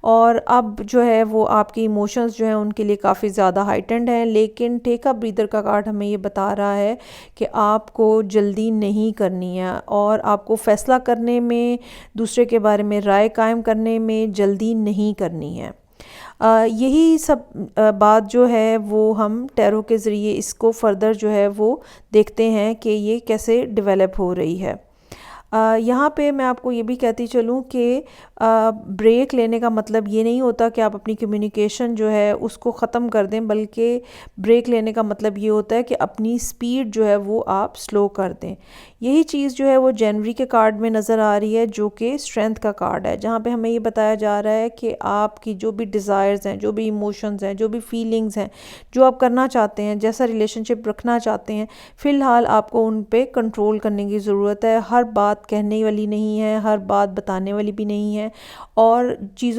और अब जो है वो आपके इमोशंस जो हैं उनके लिए काफ़ी ज़्यादा हाइटेंड हैं। लेकिन टेक अ ब्रीदर का कार्ड हमें ये बता रहा है कि आपको जल्दी नहीं करनी है और आपको फ़ैसला करने में, दूसरे के बारे में राय कायम करने में जल्दी नहीं करनी है। यही सब बात जो है वो हम टैरो के ज़रिए इसको फ़र्दर जो है वो देखते हैं कि ये कैसे डेवलप हो रही है। यहाँ पे मैं आपको ये भी कहती चलूँ कि ब्रेक लेने का मतलब ये नहीं होता कि आप अपनी कम्युनिकेशन जो है उसको ख़त्म कर दें, बल्कि ब्रेक लेने का मतलब ये होता है कि अपनी स्पीड जो है वो आप स्लो कर दें। यही चीज़ जो है वो जनवरी के कार्ड में नज़र आ रही है, जो कि स्ट्रेंथ का कार्ड है, जहाँ पे हमें ये बताया जा रहा है कि आपकी जो भी डिज़ायर्स हैं, जो भी इमोशंस हैं, जो भी फीलिंग्स हैं, जो आप करना चाहते हैं, जैसा रिलेशनशिप रखना चाहते हैं, फ़िलहाल आपको उन पे कंट्रोल करने की ज़रूरत है। हर बात कहने वाली नहीं है, हर बात बताने वाली भी नहीं है और चीज़ों